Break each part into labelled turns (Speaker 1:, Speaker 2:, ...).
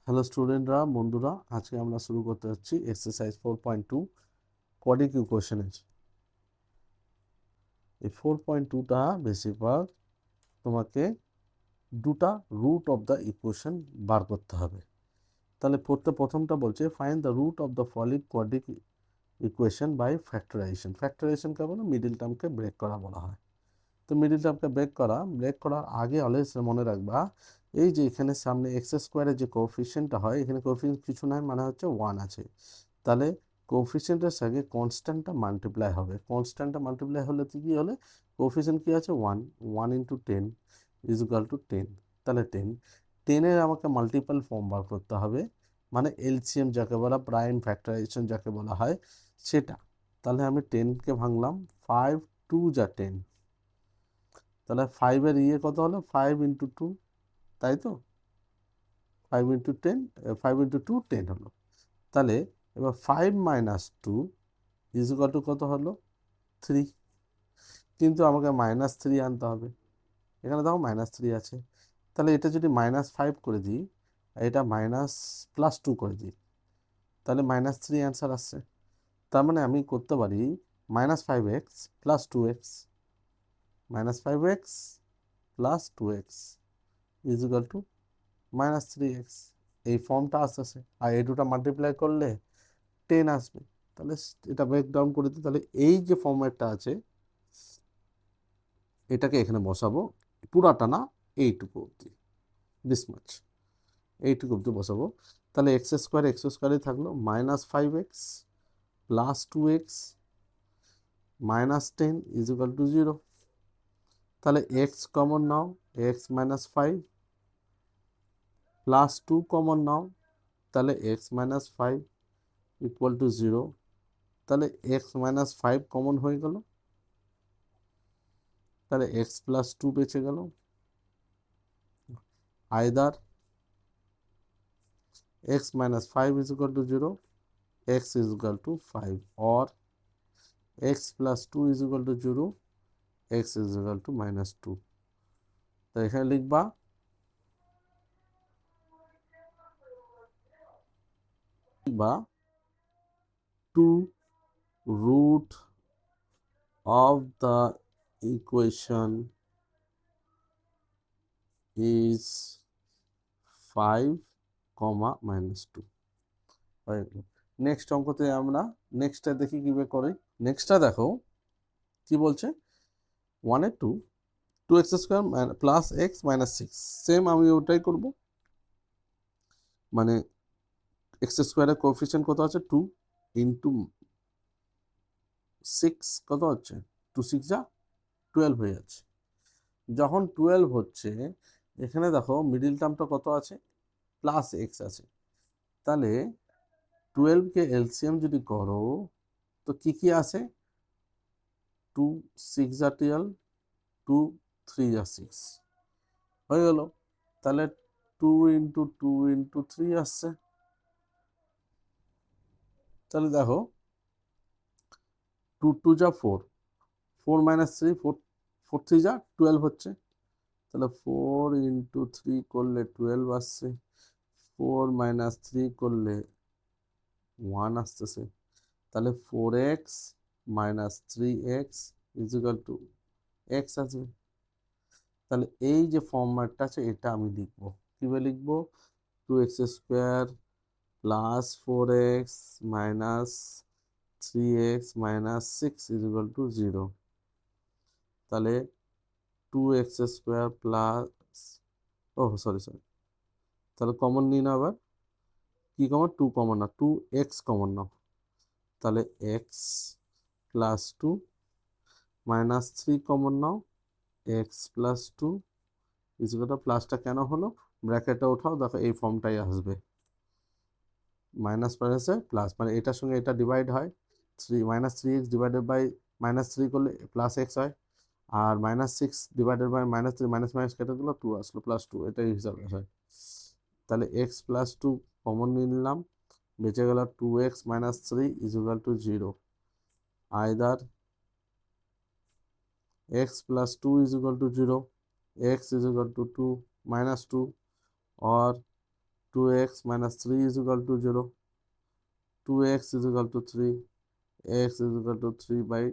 Speaker 1: Hello স্টুডেন্টরা, বন্ধুরা, আজকে আমরা শুরু করতে যাচ্ছি এক্সারসাইজ 4.2 কোয়াড্রিক ইকুয়েশনের। এই 4.2টা বেশিরভাগ তোমাকে দুটা রুট অফ দ্য ইকুয়েশন বার করতে হবে। তাহলে প্রথমটা বলছে find the root of the following quadratic equation by factorisation. ফ্যাক্টরাইজেশনকে বলে মিডিল টার্মকে ব্রেক করা বলা হয়। তো মিডিল টার্মকে ব্রেক করার আগে অলওয়েজ মনে রাখবা, এই যে এখানে সামনে এক্স স্কোয়ারের যে কোএফিসিয়েন্টটা হয়, এখানে কোএফিসিয়েন্ট কিছু নয়, মানে হচ্ছে 1 আছে। তাহলে কোএফিসিয়েন্টের সঙ্গে কনস্ট্যান্টটা মাল্টিপ্লাই হবে। কনস্ট্যান্টটা মাল্টিপ্লাই হলে কি হলে কোএফিসিয়েন্ট কি আছে 1, 1 ইন্টু 10 ইজ ইকুয়াল টু 10। তাহলে 10 আমাকে মাল্টিপল ফর্ম বার করতে হবে, মানে এলসিএম যাকে বলা, প্রাইম ফ্যাক্টরাইজেশন যাকে বলা হয় সেটা। তাহলে আমি 10কে ভাঙলাম, 5 2 যা 10। তাহলে 5-এর কত হলো 5 ইন্টু 2, তাই তো? 5 ইন্টু 10, 5 ইন্টু 2 10 হলো। তাহলে এবার 5 মাইনাস 2 ইজ ইকুয়াল টু কত হলো 3। কিন্তু আমাকে -3 আনতে হবে। এখানে দেখো -3 আছে। তাহলে এটা যদি -5 করে দিই, এটা +2 করে দিই, তাহলে -3 অ্যান্সার আসছে। তার মানে আমি করতে পারি -5x plus 2x, -5x plus 2x is equal two -3x। এই ফর্মটা আসতেছে, আর এই দুটো মাল্টিপ্লাই করলে 10 আসবে। তাহলে এটা ব্রেক ডাউন করে দিই। তাহলে এই যে ফর্মেটটা আছে এটাকে এখানে বসাবো, পুরাটা না, এইটুকু অবধি, দিস মাচ, এইটুকু অবধি বসাবো। তাহলে এক্স স্কোয়ারে থাকলো -5x plus 2x -10 is equal to 0। তাহলে এক্স কমন নাও, x -5 প্লাস 2 কমন নাও, তাহলে x -5 ইকুয়াল টু 0। তাহলে x -5 কমন হয়ে গেল, তাহলে x প্লাস 2 বেঁচে গেল। Either x -5 is equal to 0, x is equal to 5, or x plus 2 is equal to 0, x is equal to -2। তো এখানে লিখবা বা 2 root of the equation is 5, -2। Next অঙ্কতে আমরা নেক্সটটা দেখি কিভাবে করে। নেক্সটটা দেখো কি বলছে, 2x² প্লাস x -6। সেম আমি ওটাই করব, মানে এক্স স্কোয়ারের কোএফিসিয়েন্ট কত আছে 2 ইন্টু 6 কত হচ্ছে 2 6 যা 12 হয়ে যাচ্ছে। যখন 12 হচ্ছে, এখানে দেখো মিডিল টার্মটা কত আছে, প্লাস এক্স আছে। তাহলে 12কে এলসিএম যদি করো তো কি কি আছে, 2 6 যা 12, 2 3 যা 6 হয়ে গেল। তাহলে 2 ইন্টু 2 ইন্টু 3 আসছে। তাহলে দেখো 2 2 যা 4, 4 -3, 4 4 3 যা 12 হচ্ছে। তাহলে 4 ইন্টু 3 করলে 12 আসছে, 4 -3 করলে 1 আসতেছে। তাহলে 4x -3x is equal two x আসবে। তাহলে এই যে ফর্ম্যাটটা আছে এটা আমি লিখবো, কিভাবে লিখবো, 2x² plus 4x minus 3x -6 is equal to 0। তাহলে 2x² প্লাস, ও সরি সরি, তাহলে কমন নিন আবার, কি কমন, 2 কমন না, 2x কমন নাও। তাহলে x প্লাস 2 -3 কমন নাও, x প্লাস 2 ইজুকালটা, প্লাসটা কেন হলো, ব্র্যাকেটটা ওঠাও, দেখো এই ফর্মটাই আসবে, মাইনাস প্লাসে প্লাস, মানে এটার সঙ্গে এটা ডিভাইড হয়, -3x ডিভাইডেড বাই -3 করলে প্লাস এক্স হয়, আর -6 ডিভাইডেড বাই -3, মাইনাস মাইনাস কেটে দিল, 2 আসলো, +2, এটাই হিসাবে হয়। তাহলে x প্লাস 2 কমন নিয়ে নিলাম, বেঁচে গেল 2x -3 is equal to 0। Either x plus 2 is equal to 0, x is equal to 2 minus 2, or 2x minus 3 is equal to 0. 2x is equal to 3. X is equal to 3 by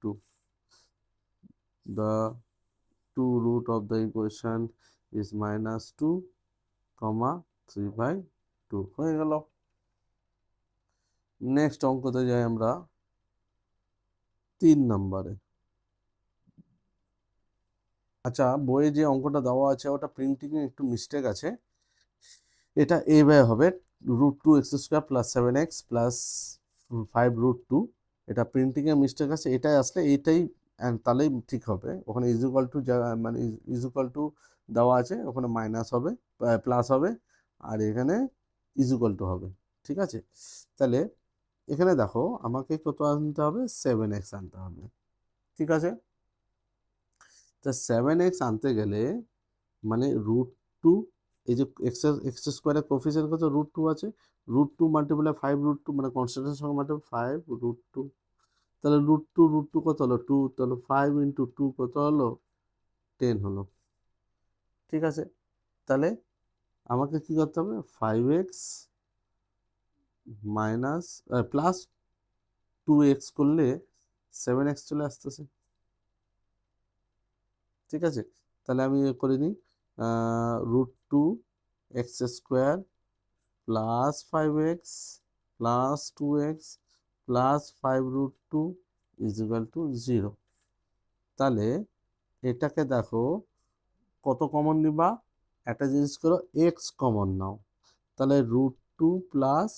Speaker 1: 2. The two root of the equation is minus 2, 3 by 2 হয়ে গেল। Next অঙ্কতে যাই আমরা 3 নম্বরে। আচ্ছা, বইয়ে যে অঙ্কটা দেওয়া আছে ওটা প্রিন্টিংয়ে একটু মিস্টেক আছে। এটা এইভাবে হবে √2x² + 7x + 5√2। এটা প্রিন্টিংয়ে মিস্টেক আছে, এটাই আসলে এইটাই তাহলেই ঠিক হবে। ওখানে ইজ ইকুয়াল টু মানে ইজ ইকুয়াল টু দেওয়া আছে, ওখানে মাইনাস হবে, প্লাস হবে, আর এখানে ইজ ইকুয়াল টু হবে। ঠিক আছে, তাহলে এখানে দেখো আমাকে কত আনতে হবে, 7x আনতে হবে। ঠিক আছে, তা 7x আনতে গেলে মানে √2, এই যে এক্স স্কোয়ারের কোফিসিয়েন্ট কত, √2 আছে, √2 মাল্টিপ্লাই 5√2 মানে কনস্ট্যান্টের সঙ্গে মাল্টিপ্লাই 5√2, তাহলে √2 কত হলো 2, তাহলে 5 × 2 কত হলো 10 হলো। ঠিক আছে, তাহলে আমাকে কি করতে হবে, 5x মাইনাস প্লাস 2x করলে 7x চলে আসতেছে। ঠিক আছে, তাহলে আমি করে নিই, √2x² plus 5x plus 2x plus 5√2 is equal to 0। তাহলে এটাকে দেখো কত কমন নিবা, একটা জিনিস করো, x কমন নাও, তাহলে √2 প্লাস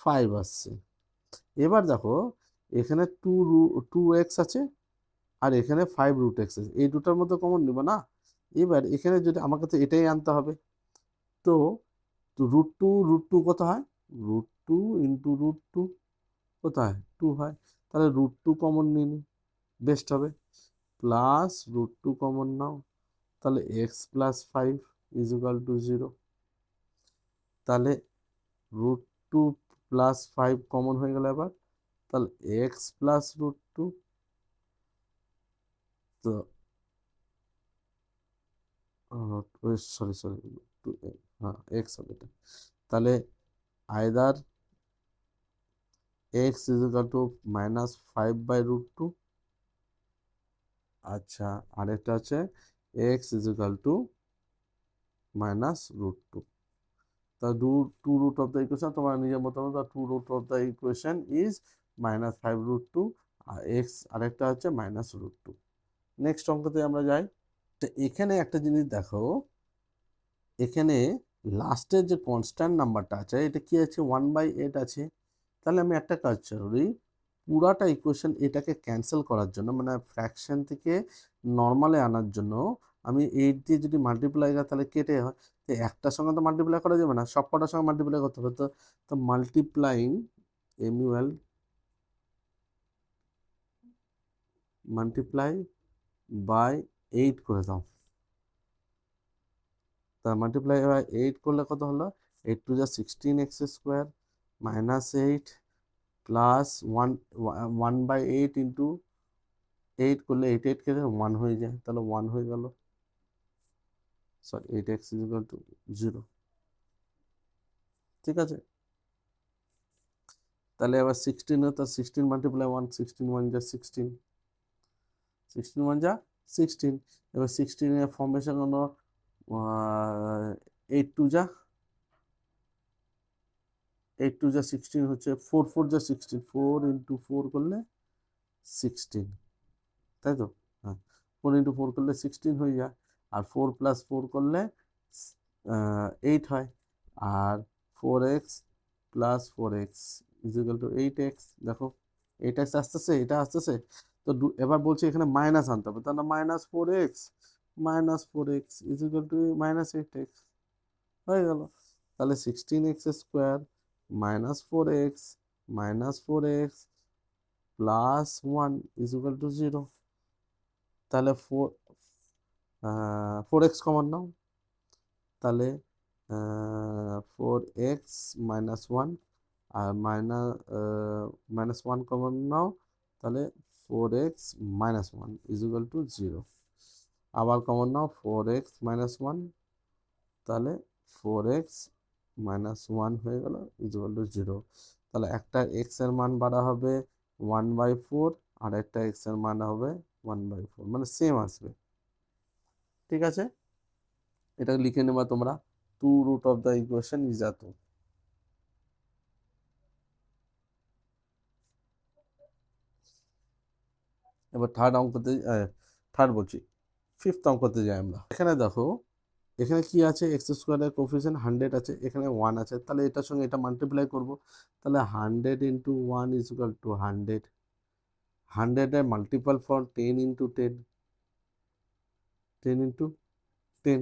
Speaker 1: 5 আসছে। এবার দেখো এখানে 2x আছে আর এখানে 5√x আছে, এই দুটার মধ্যে কমন নিবা না। এবার এখানে যদি আমাকে তো এটাই আনতে হবে, তো √2 কত হয়, √2 × √2 কত হয়, 2 হয়, তাহলে √2 কমন নিয়ে নি, বেস্ট হবে, প্লাস √2 কমন নাও, তাহলে x + 5 ইজ ইকুয়াল টু 0। তাহলে √2 + 5 কমন হয়ে গেল এবার, তাহলে x + √2, তো সরি হ্যাঁ x হবে এটা, তাহলে either x is equal two -5/√2, আচ্ছা আরেকটা আছে x ইজ ইকুয়াল টু -√2। তা two root of the equation তোমার নিজের মতো মতো, two root of the equation is -5√2, আর x আরেকটা হচ্ছে -√2। নেক্সট অঙ্কতে আমরা যাই। তো এখানে একটা জিনিস দেখো, এখানে লাস্টের যে কনস্ট্যান্ট নাম্বারটা আছে এটা কি আছে, 1/8 আছে। তাহলে আমি একটা কাজ করি, পুরাটা ইকুয়েশন এটাকে ক্যান্সেল করার জন্য, মানে ফ্র্যাকশন থেকে নর্মালে আনার জন্য আমি 8 দিয়ে যদি মাল্টিপ্লাই করি তাহলে কেটে হয়, তো একটার সঙ্গে তো মাল্টিপ্লাই করা যাবে না, সব কটার সঙ্গে মাল্টিপ্লাই করতে হবে, তো মাল্টিপ্লাইং MUL মাল্টিপ্লাই বাই 8 করে দাও। তা মাল্টিপ্লাই বাই 8 করলে কত হলো, 8 × 2 = 16x² -8 প্লাস 1/8 × 8 করলে 8 কেটে 1 হয়ে যায়, তাহলে 1 হয়ে গেল, সরি 8x = 0। ঠিক আছে, তাহলে আবার 16 তো 16 মাল্টিপ্লাই 1, 16 1 = 16, 16 1 = 16। এবার 16 এর ফর্মেশন হলো 8 2 = 16 হচ্ছে, 4 4 = 16, 4 × 4 করলে 16, তাই তো, হ্যাঁ 4 × 4 করলে 16 হয়ে যায়, আর 4 + 4 করলে 8 হয়, আর 4x + 4x = 8x। দেখো 8x আসতেছে, এটা আসতেছে, তো এবার বলছি এখানে মাইনাস আনতে হবে, তাহলে -4x = -8x হয়ে গেল। তাহলে 16x² -4x -4x প্লাস 1 = 0। তাহলে 4x কমন নাও, তাহলে 4x -1 আর -1 কমন নাও, তাহলে 4x -1 = 0। আবার কমন নাও 4x -1, তাহলে 4x মাইনাস 1 হয়ে গেল ইকুয়াল টু 0। তাহলে একটা এক্স এর মান বাড়া হবে 1/4, আর একটা এক্স এর মান হবে 1/4, মানে সেম আসবে। ঠিক আছে, এটা লিখে নেবা তোমরা, 2 root of the equation is এত। এবার থার্ড বলছি, ফিফথ অঙ্কতে যাই আমরা। এখানে দেখো, এখানে কি আছে, এক্স স্কোয়ারের কোফিসিয়েন্ট 100 আছে, এখানে 1 আছে, তাহলে এটার সঙ্গে এটা মাল্টিপ্লাই করব। তাহলে 100 ইন্টু 1 ইজ ইকুয়াল টু 100। 100 এর multiple for 10 into 10, 10 into 10,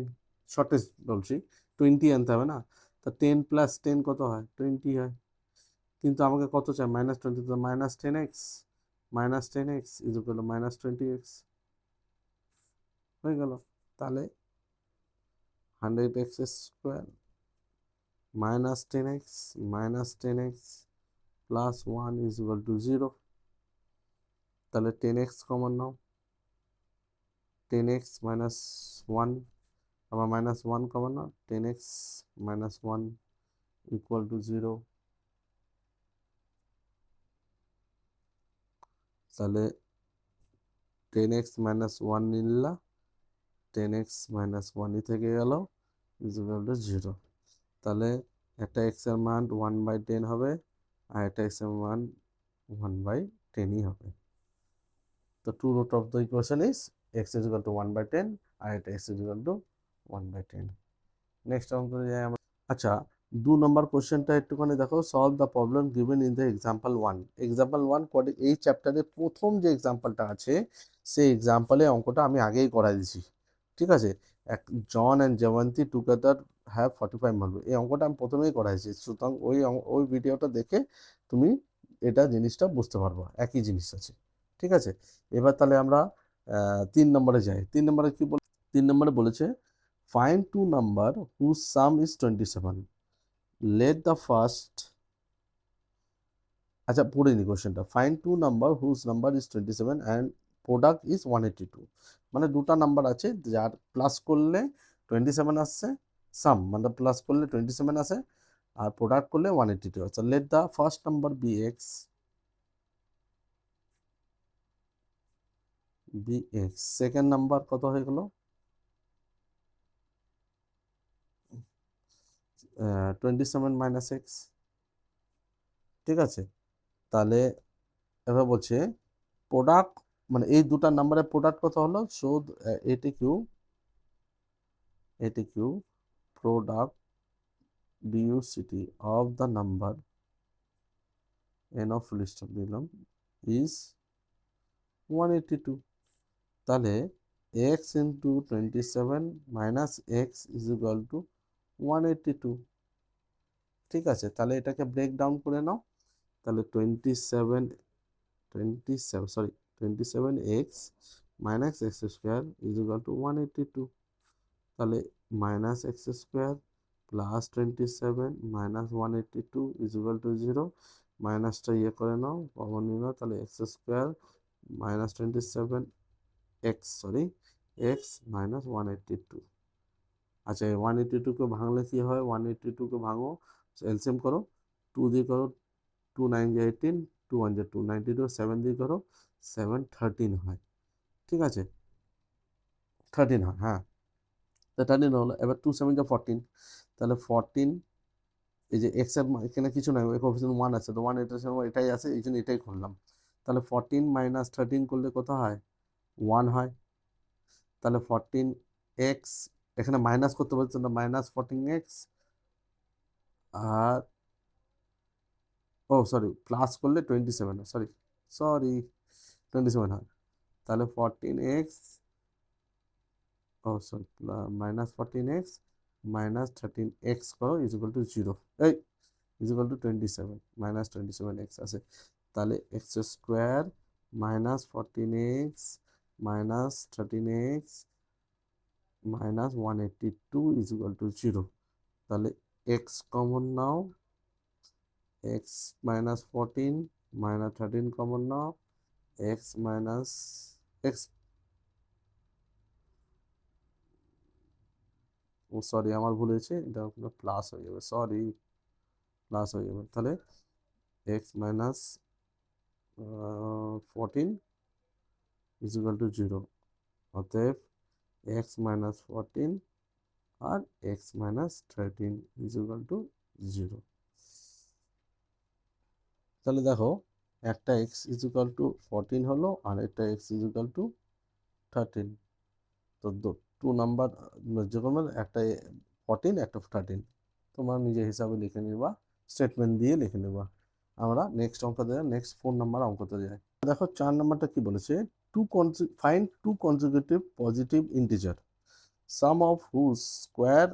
Speaker 1: shortage বলছি, 20 আনতে হবে না। তা 10 প্লাস 10 কত হয়, 20 হয়। কিন্তু আমাকে কত চাই, -20, তো -10x, -10x is equal two -20x হয়ে গেল। তাহলে 100x square -10x -10x plus 1 is equal to 0। তাহলে 10x কমন নাও, 10x মাইনাস 1, আবার -1 common now, 10x -1 equal to 0। তাহলে 10x -1 নিলা, 10x -1 থেকে গেল ইজ ইকুয়াল টু 0। তাহলে একটা এক্স এর মান 1/10 হবে, আর একটা এক্স এর মান 1/10ই হবে। তো 2 root of the equation is x is equal to 1/10, আর এটা x is equal to 1/10। Next অঙ্ক যাই আমরা। আচ্ছা, 2 নম্বর কোশ্চেনটা একটুখানি দেখো, solve the problem given in the example 1। Example 1 এই চ্যাপ্টারে প্রথম যে এক্সাম্পলটা আছে, সেই এক্সাম্পলে অঙ্কটা আমি আগেই করাই দিয়েছি। ঠিক আছে, John and Jayanti together have 45 marks, এই অঙ্কটা আমি প্রথমেই করাইছি। সুতরাং ওই ভিডিওটা দেখে তুমি এটা জিনিসটা বুঝতে পারবো, একই জিনিস আছে। ঠিক আছে, এবার তাহলে আমরা 3 নম্বরে যাই। 3 নম্বরে কি বল, 3 নম্বরে বলেছে find two number whose sum is 27, let the first, আচ্ছা পড়ে নি কোশ্চেনটা, find two number whose number is 27 and product is 182। মানে দুটা নাম্বার আছে যার প্লাস করলে 27 আসছে, সাম মানে প্লাস করলে 27 আসে, আর প্রোডাক্ট করলে 182 আছে। Let the first number be x, second number কত হয়ে গেল, 27 মাইনাস এক্স। ঠিক আছে, তাহলে এবার বলছে প্রোডাক্ট, মানে এই দুটা নাম্বারের প্রোডাক্ট কত হলো, সো এটি কিউ প্রোডাক্ট ডিউসিটি of the number N of list দিলাম ইজ 182। তাহলে X into 27 minus X is equal to 182। ঠিক আছে, তাহলে এটাকে ব্রেক ডাউন করে নাও। তাহলে 27x minus x square is equal to 182। তাহলে minus x square plus 27 minus 182 is equal to 0। মাইনাসটা ইয়ে করে নাও, কমন নিয়ে নাও, তাহলে x square minus 27 x minus 182। আচ্ছা, 182কে ভাঙলে কি হয়, 182কে ভাঙো, এলসিএম করো, 2 দিয়ে করো, 2 9 18, 2 1 2, 92, 7 দিয়ে করো, 7 13 হয়। ঠিক আছে, 13 হয়, হ্যাঁ, তো 13 হলো। এবার 2 7 14, তাহলে 14, এই যে এক্স এর এখানে কিছু নাই, কোএফিসিয়েন্ট 1 আছে, তো 1 এটার সঙ্গে এটাই আছে, এই জন্য এটাই করলাম। তাহলে 14 মাইনাস 13 করলে কত হয়, 1 হয়। তাহলে 14x, এখানে মাইনাস করতে বলছে না, -14x, আর সরি প্লাস করলে 27, সরি 27 হয়। তাহলে 14x, সরি -14x -13x করো ইজ ইকুয়াল টু 0, এই ইজ ইকুয়াল টু 27, -27x আছে। তাহলে x square -14x -13x -182 is equal to 0। তাহলে এক্স কমন নাও, এক্স -14 -13 কমন নাও, এক্স এক্স ও সরি, আমার ভুল হয়েছে, এটা প্লাস হয়ে যাবে, সরি, প্লাস হয়ে যাবে। তাহলে x minus 14 is equal to 0। অতএব এক্স মাইনাস 14 আর x minus 13 is equal to 0। তাহলে দেখো, একটা এক্স ইজ ইকুয়াল টু 14 হলো, আর একটা এক্স ইজ ইকুয়াল টু 13। তো টু নাম্বার যে কোনো একটা 14 একটা 13 তোমার নিজের হিসাবে লিখে নিবা, স্টেটমেন্ট দিয়ে লিখে নিবা। আমরা নেক্সট অঙ্ক দেয়, নেক্সট 4 নাম্বার অঙ্কতে যাই। দেখো 4 নাম্বারটা কি বলেছে, find two consecutive positive integer sum of whose square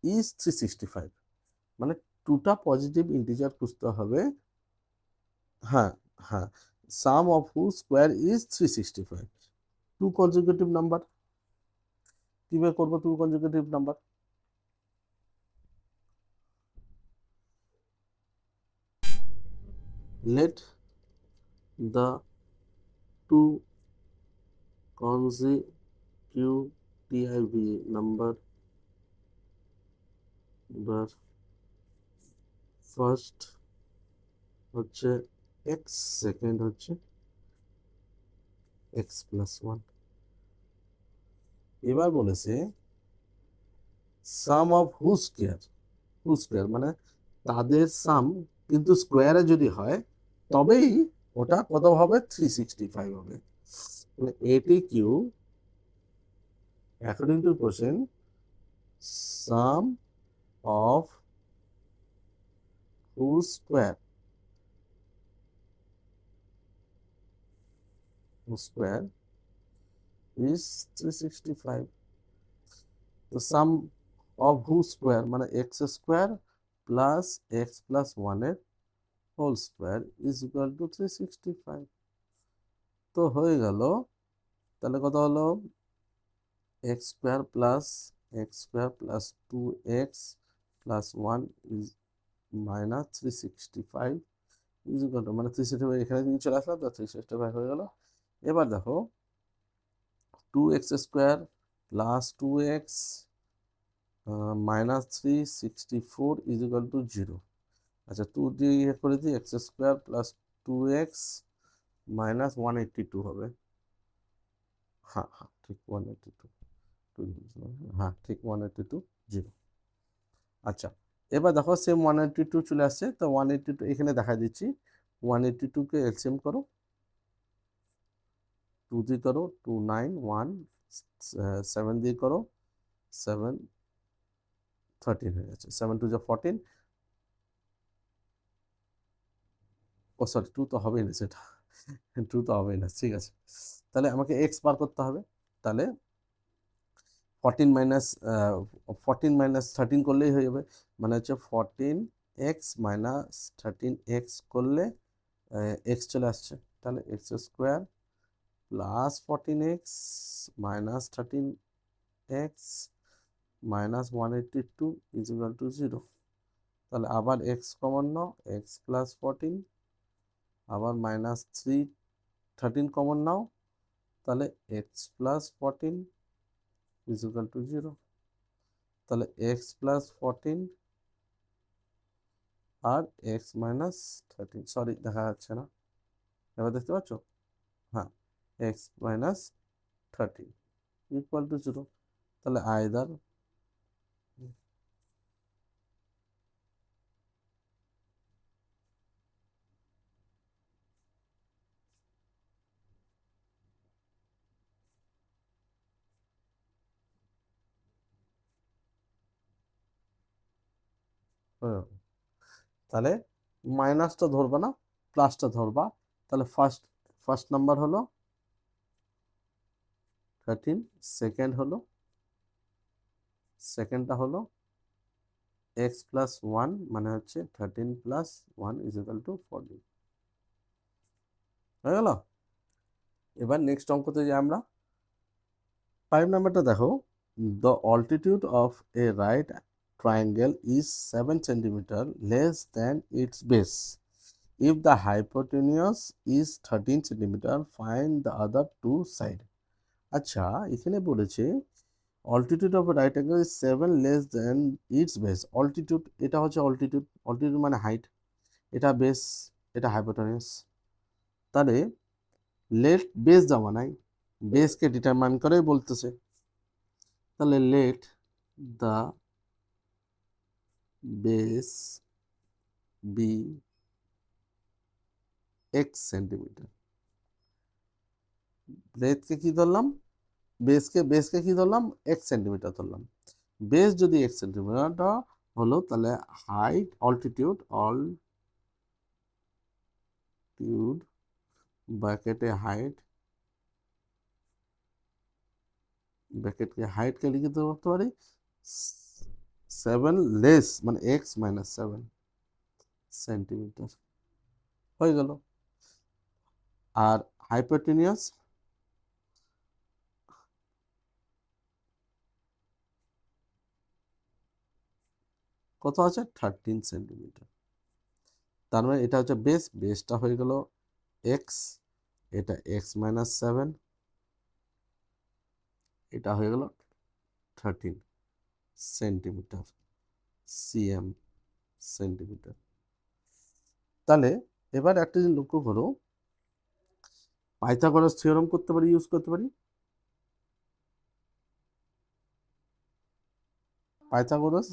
Speaker 1: is 365। মানে টুটা পজিটিভ ইন্টিজার খুঁজতে হবে। হ্যাঁ, হ্যাঁ, sum of whose square is 365। Two consecutive number কিভাবে করবো? Two consecutive number, let the two consecutive number first হচ্ছে এক্স, সেকেন্ড হচ্ছে এক্স প্লাস 1। এবার বলেছে সাম অফ হু স্কোয়ার মানে তাদের সাম, কিন্তু স্কোয়ারে যদি হয় তবেই ওটা কত হবে? 365 হবে। এটি Q according to question sum of who square is 365। তো সাম অফ হু স্কোয়ার মানে x square plus x plus 1 এর whole square is equal to 365। তো হয়ে গেল, তাহলে কত হলো? X square plus 2x plus 1 is minus 365 is equal to, মানে 365 এখানে নিয়ে চলে আসলাম, তো 365 হয়ে গেল। এবার দেখো 2x square plus 2x minus 364 is equal to 0। আচ্ছা, 2 দিয়ে ইয়ে করে দিই, x square plus 2x minus 182 হবে। হ্যাঁ, হ্যাঁ, ঠিক 182, হ্যাঁ ঠিক 182 0। আচ্ছা, এবার দেখো সেম 182 চলে আসছে, তো 182 এখানে দেখা দিচ্ছি। 182কে এলসিএম করো, 2 দিয়ে করো 2 9 1, 7 দিয়ে করো 7 13 হয়ে গেছে, 7 2 14। ও সরি, 2 তো হবেই না, সেটা 2 তো হবেই না, ঠিক আছে। তাহলে আমাকে এক্স বার করতে হবে। তাহলে 14 মাইনাস 13 করলেই হয়ে যাবে, মানে হচ্ছে 14x মাইনাস 13x করলে এক্স চলে আসছে। তাহলে x square plus 14x minus 13x minus 182 is equal to 0। তাহলে আবার এক্স কমন নাও, এক্স প্লাস 14, আবার মাইনাস 13 কমন নাও, তাহলে x plus 14 is equal to 0। তাহলে এক্স প্লাস 14 আর এক্স মাইনাস 13, সরি দেখা যাচ্ছে না, এবার দেখতে পাচ্ছ? হ্যাঁ, এক্স মাইনাস 13 ইকুয়াল টু 0। তাহলে আইদার তাহলে মাইনাসটা ধরবা না, প্লাসটা ধরবা। তাহলে ফার্স্ট নাম্বার হলো 13, সেকেন্ডটা হলো এক্স প্লাস 1, মানে হচ্ছে 13 প্লাস 1 ইজ ইকুয়াল টু 14 হয়ে গেল। এবার নেক্সট অঙ্কতে যাই আমরা। 5 নাম্বারটা দেখো, the altitude of A right triangle is 7 centimetre less than it's base if the hypotenuse is 13 centimeter, find the other two side। আচ্ছা, এখানে বলেছে altitude of right angle is 7 less than it's base. Altitude, এটা হচ্ছে altitude, altitude মানে height, এটা base, এটা হাইপোটেনিউস। তাহলে late base দেওয়া নাই, বেসকে ডিটারমাইন করেই বলতেছে। তাহলে let the base be X centimetre. ব্রেথকে কি ধরলাম, বেসকে কি ধরলাম, এক্স সেন্টিমিটার ধরলাম। বেস যদি এক্স সেন্টিমিটার হলো, তাহলে হাইট অল্টিটিউড ব্র্যাকেটে হাইট, ব্র্যাকেটকে হাইটকে লিখে করতে পারি 7 লেস মানে এক্স মাইনাস 7 সেন্টিমিটার, হয়ে গেল। আর হাইপোটেনিয়াস কত আছে, 13 সেন্টিমিটার। তার মানে এটা হচ্ছে বেস, বেসটা হয়ে গেল এক্স, এটা এক্স মাইনাস 7, এটা হয়ে গেল 13 সেন্টিমিটার, সিএম সেন্টিমিটার। তাহলে এবার একটা জিনিস লক্ষ্য করো, পাইথাগোরাস থিওরেম করতে পারি, ইউজ করতে পারি। পাইথাগোরাস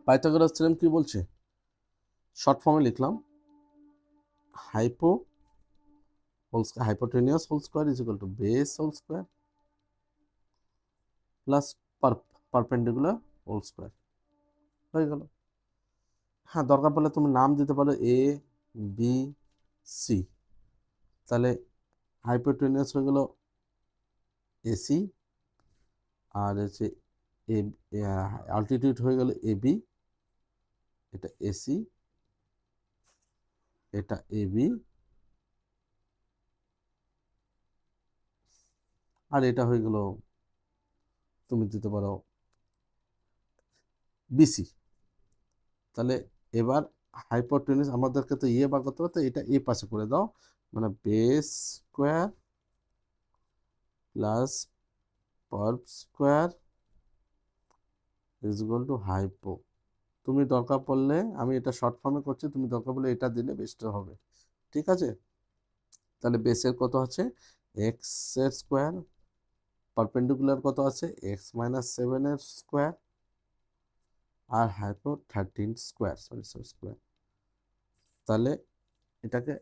Speaker 1: পাইথাগোরাস থিওরেম কি বলছে, শর্ট ফর্মে লিখলাম, hypotenuse whole square is equal to base whole square plus perpendicular whole square, হয়ে গেল। হ্যাঁ, দরকার পড়লে তুমি নাম দিতে পারো এ বি সি। তাহলে হাইপোটেনিয়াস হয়ে গেল এসি, আর হচ্ছে অল্টিটিউড হয়ে গেল এবি, এটা এসি, এটা এবি, আর এটা হয়ে গেল তুমি দিতে পারো বিসি। তাহলে এবার হাইপোটেনিয়াস আমাদেরকে তো ইয়ে বার করতে হবে, তো এটা এই পাশে করে দাও, মানে base square plus PARP square is equal two hypo. তুমি দরকার পড়লে, আমি এটা শর্ট ফর্মে করছি, তুমি দরকার পড়লে এটা দিলে বেস্ট হবে, ঠিক আছে। তাহলে বেসের কত আছে, এক্স এর স্কোয়ার, পারপেন্ডিকুলার কত আছে, এক্স মাইনাস 7 এর স্কোয়ার, আর হাইপো 13 স্কোয়ার, সরি স্কোয়ার। তাহলে এটাকে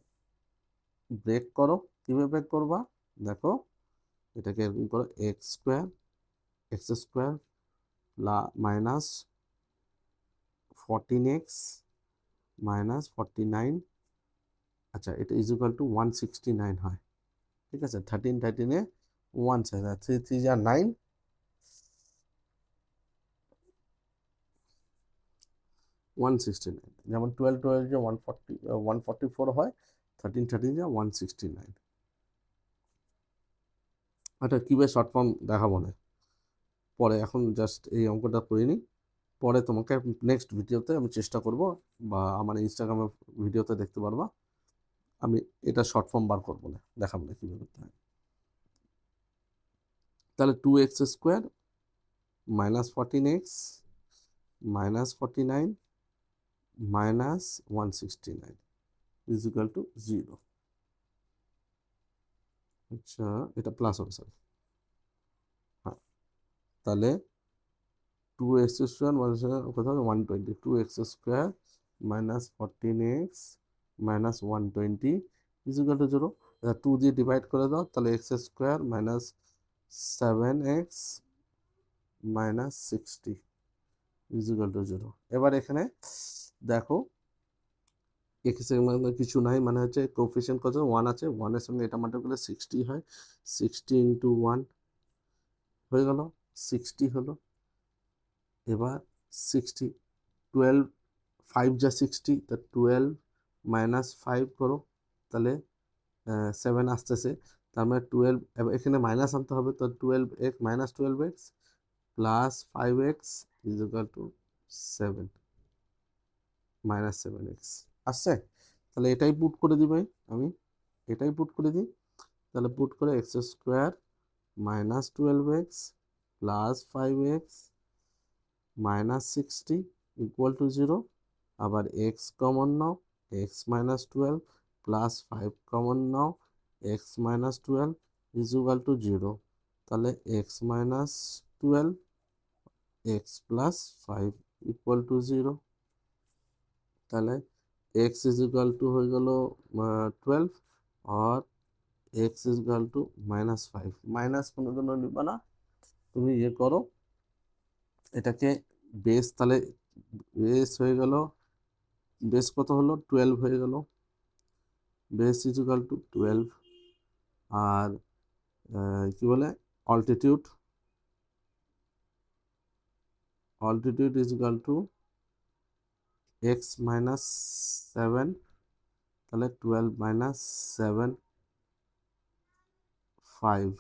Speaker 1: ব্রেক করো, কিভাবে ব্রেক করবা দেখো, এটাকে এরকম করো, x square minus 14x minus 49, আচ্ছা এটা ইজ ইকুয়াল টু 169 হয়, ঠিক আছে। 13 1 3 3 যা 9, 169, যেমন 12 12 যে 144 হয়, 13 যা 169। আচ্ছা কীভাবে শর্ট ফর্ম দেখাবো না পরে, এখন জাস্ট এই অঙ্কটা করে নিই, পরে তোমাকে নেক্সট ভিডিওতে আমি চেষ্টা করব, বা আমার ইনস্টাগ্রামে ভিডিওতে দেখতে পারবা, আমি এটা শর্ট ফর্ম বার করবো না, দেখাবো না কীভাবে করতে হয়। তাহলে 2x square minus 14x minus 49 minus 169 is equal to 0। আচ্ছা এটা প্লাস হবে স্যার, হ্যাঁ। তাহলে 2x স্কোয়ার কত হবে 120, 2x square minus 14x minus 120 is equal to 0। 2 দিয়ে ডিভাইড করে দাও, তাহলে x square minus 7x minus 60 is equal to 0। এবার এখানে দেখো এক্স এর মানে কিছু নাই, মানে হচ্ছে কোফিশিয়েন্ট কত 1 আছে, 1 এর সঙ্গে এটা মাল্টিপ্লাই করলে 60 হয়, 60 ইন্টু 1 হয়ে গেল 60 হলো। এবার 60, 12 5 যা 60, তা 12 মাইনাস 5 করো, তাহলে 7 আসতেছে, তার মানে 12, এখানে মাইনাস আনতে হবে, তো 12x minus 12x plus 5x is equal two 7 minus 7x আসছে। তাহলে এটাই পুট করে দিই ভাই, আমি এটাই পুট করে দিই। তাহলে পুট করে x square minus 12x plus 5x minus 60 equal to 0। আবার x common now, x minus 12 plus 5 common now, x minus 12 is equal to 0। তাহলে x minus 12 x plus 5 equal to 0। তাহলে x ইজ ইকুয়াল টু হয়ে গেল 12 আর x is equal to minus 5। Minus কোনো জন্য নিবা না, তুমি ইয়ে করো এটাকে বেস, তাহলে বেস হয়ে গেল, বেস কত হলো 12 হয়ে গেল, বেস ইজ ইকুয়াল টু 12। আর কি বলে altitude, altitude is equal two x minus 7, তাহলে 12 মাইনাস 7 5,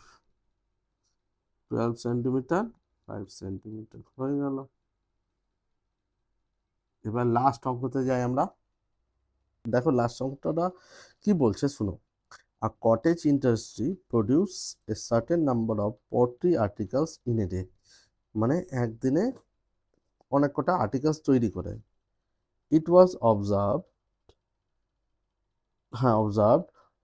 Speaker 1: 12 সেন্টিমিটার 5 সেন্টিমিটার হয়ে গেল। এবার লাস্ট অঙ্কতে যাই আমরা। দেখো লাস্ট অঙ্কটা কি বলছে শুনো। A cottage industry produce a certain number of pottery articles in a day, মানে একদিনে অনেক কটা আর্টিকেলস তৈরি করে। It was observed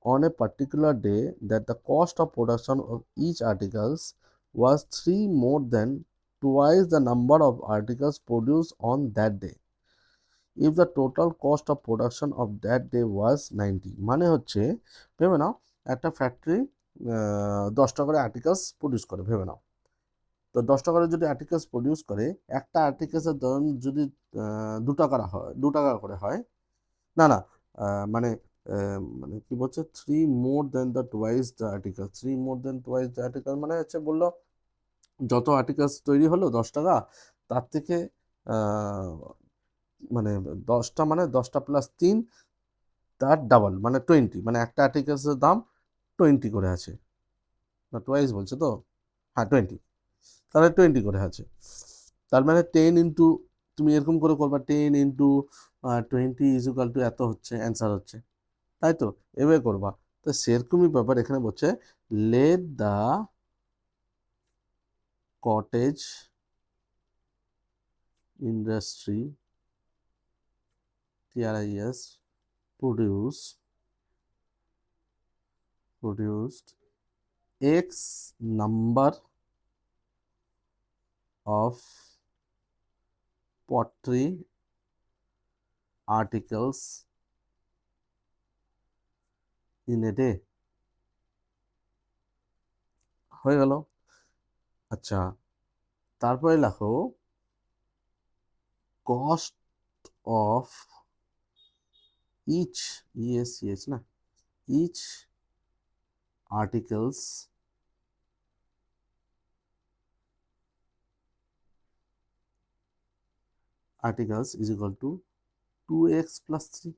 Speaker 1: on a particular day that the cost of production of each articles was more than twice the number of articles produced on that day. If the total cost of production of that day was 90, মানে হচ্ছে ভেবে নাও একটা factory 10টা করে articles produce করে, ভেবে নাও। তো 10টা করে যদি আর্টিকেলস প্রডিউস করে, একটা আর্টিকেলসের দাম যদি 2 টাকা হয়, 2 টাকা করে হয়, না না মানে মানে কি বলছে 3 more than the twice the article, 3 more than twice the article মানে হচ্ছে বললো যত আর্টিকেলস তৈরি হলো 10 টাকা, তার থেকে মানে 10টা মানে 10টা প্লাস 3 তার ডাবল মানে 20, মানে একটা আর্টিকেলসের দাম 20 করে আছে, না টোয়াইস বলছে তো, হ্যাঁ 20, তাহলে 20 করে আছে। তার মানে 10 ইন্টু, তুমি এরকম করে করবা 10 ইন্টু 20 ইজ ইকুয়াল টু এত হচ্ছে, অ্যান্সার হচ্ছে, তাই তো এভাবে করবা। তো সেরকমই ব্যাপার এখানে বলছে let the cottage industry TRIS produced X number of pottery articles in a day, হয়ে গেল। আচ্ছা তারপরে লেখো কস্ট অফ ইচ, ESCH না, each articles is equal to 2x plus 3,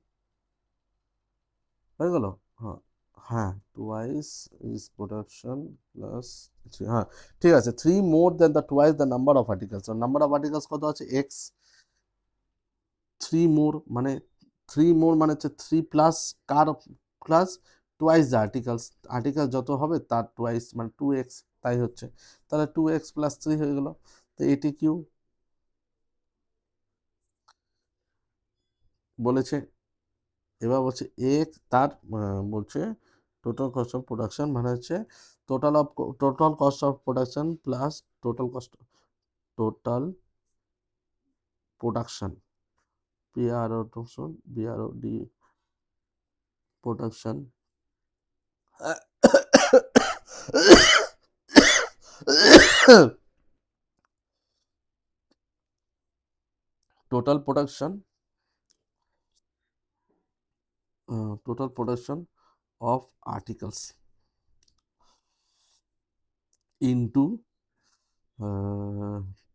Speaker 1: হয়ে গেল। হ্যাঁ হ্যাঁ টুয়াইস ইজ প্রোডাকশন প্লাস, হ্যাঁ ঠিক আছে, 3 more than the twice the number of articles, number of articles কত আছে x, 3 more মানে 3 more মানে হচ্ছে 3 plus car plus twice the articles, article যত হবে তার টুয়াইস মানে 2x, তাই হচ্ছে। তাহলে 2x প্লাস 3 হয়ে গেল। তো এটি কিউ বলেছে। এবার বলছে এক তার বলছে টোটাল কস্ট অফ প্রোডাকশন মানে হচ্ছে total cost of production plus total production BROD production total production of articles into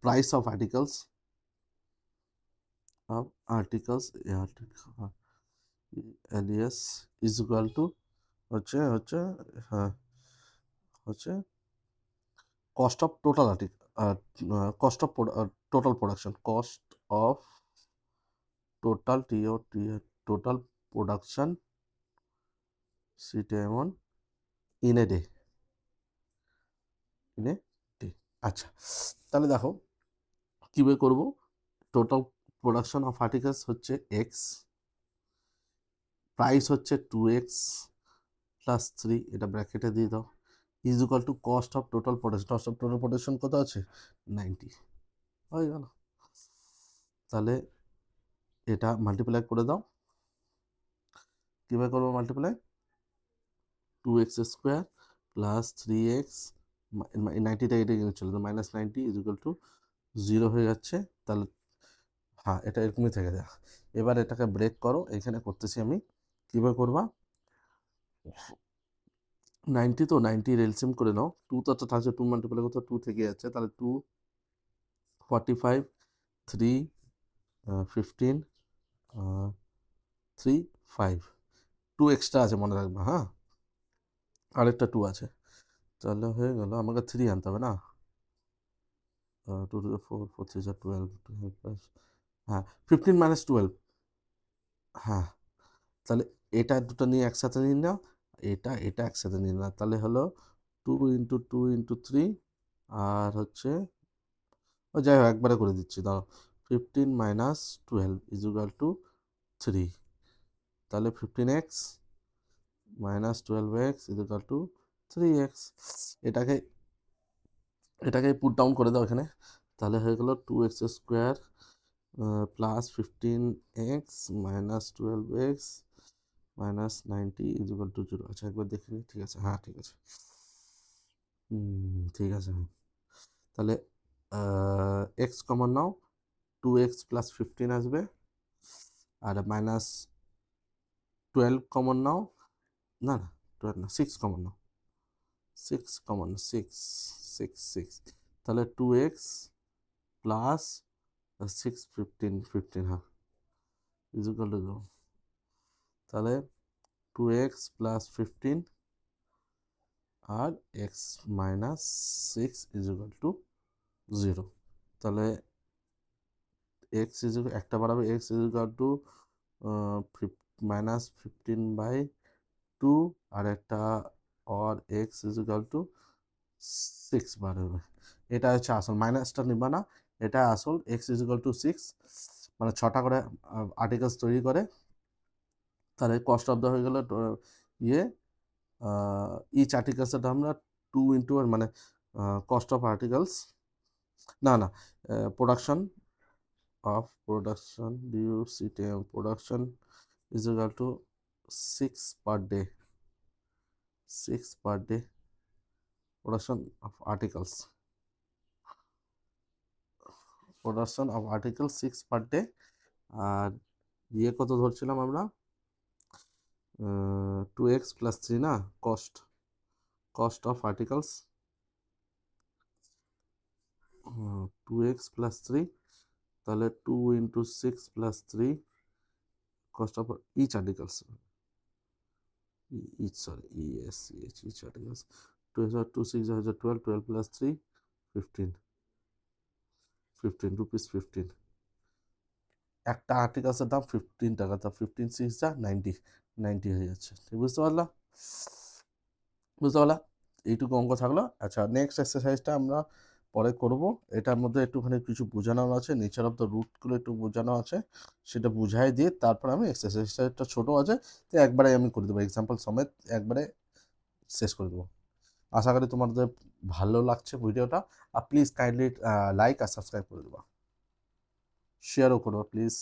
Speaker 1: price of articles alias is equal to হচ্ছে হচ্ছে হ্যাঁ হচ্ছে cost of total cost of total production, cost of total total production সিটেমন in a day, আচ্ছা তাহলে দেখো কীভাবে করবো। টোটাল প্রোডাকশন অফ আর্টিকেলস হচ্ছে এক্স, প্রাইস হচ্ছে 2x প্লাস 3, এটা ব্র্যাকেটে দিয়ে দাও, is equal to cost of total production. Cost of total production কত আছে? 90, হয়ে গেল। তাহলে এটা মাল্টিপ্লাই করে দাও। কীভাবে করবো multiply? 2x square plus 3x, 90টা এটা চলে তো মাইনাস 90 ইজ ইকুয়াল টু 0 হয়ে যাচ্ছে। তাহলে হ্যাঁ এটা এরকমই থেকে যায়। এবার এটাকে ব্রেক করো, এখানে করতেছি আমি। কীভাবে করবা? 90 তো 90 এলসিএম করে নাও, 2 তো থাকছে, 2 মাল্টিপ্লাই করতে 2 থেকে যাচ্ছে, তাহলে 2 45 3 15 3 5, 2 এক্সট্রা আছে মনে রাখবা, হ্যাঁ আরেকটা 2 আছে, তাহলে হয়ে গেল। আমাকে 3 আনতে হবে না, 2 to the 4 4 3 12 12 হ্যাঁ 15 মাইনাস 12, হ্যাঁ তাহলে এটা দুটো নিয়ে একসাথে নিয়ে নাও, এটা এটা একসাথে নিয়ে নাও, তাহলে হলো 2 ইন্টু 2 ইন্টু 3 আর হচ্ছে ও যাই হোক একবারে করে দিচ্ছি, দাও 15 মাইনাস 12 ইজ ইকুয়াল টু 3, তাহলে 15x minus 12x is equal two 3x। এটাকে এটাকে পুট ডাউন করে দাও এখানে, তাহলে হয়ে গেল 2x square plus 15x minus 12x minus 90 is equal to 0। আচ্ছা একবার দেখে নিই, ঠিক আছে, হ্যাঁ ঠিক আছে, ঠিক আছে। তাহলে এক্স কমন নাও, 2x প্লাস 15 আসবে, আর মাইনাস 12 কমন নাও, না না 12 না 6 কমন নাও, 6 কমন 6 6 6, তাহলে 2x প্লাস 6 15 15 হ্যাঁ ইজ ইকুয়াল টু 0, তাহলে 2x প্লাস 15 আর x minus 6 is equal to 0। তাহলে x ইজ একটা বাড়াবে, x is equal to minus 15/2 আর একটা or x is equal to 6 বাড়াবে। এটা হচ্ছে আসল, মাইনাসটা নিবা না, এটা আসল। x ইজ ইকুয়াল টু 6, মানে 6টা করে আর্টিকেলস তৈরি করে। তাহলে কস্ট অফ দ্য হয়ে গেল ইয়ে ইচ আর্টিকেলসটা আমরা 2 ইন্টু মানে কস্ট অফ আর্টিকেলস, না না production of production due CTM production is equal to 6 per day, 6 per day production of articles, production of articles 6 per day। আর ইয়ে কত ধরছিলাম আমরা, 2x প্লাস 3 না, cost of articles 2x plus 3, তাহলে 2 into 6 plus 3 cost of each articles, each articles 2 6 12 12 plus 3 15 rupees 15, একটা আর্টিকেলসের দাম 15 টাকা, তা 15 6 যা 90 হয়ে যাচ্ছে। ঠিক বুঝতে পারলা? এইটুকু অঙ্ক থাকলো। আচ্ছা নেক্সট এক্সারসাইজটা আমরা পরে করব, এটার মধ্যে একটুখানি কিছু বোঝানো আছে, নেচার অফ দ্য রুটগুলো একটু বোঝানো আছে, সেটা বুঝাই দিয়ে তারপর আমি এক্সারসাইজটা ছোটো আছে তো একবারে আমি করে দেবো, এক্সাম্পল সমেত একবারে শেষ করে দেবো। আশা করি তোমাদের ভালো লাগছে ভিডিওটা, আর প্লিজ কাইন্ডলি লাইক আর সাবস্ক্রাইব করে দেবা, শেয়ারও করো প্লিজ।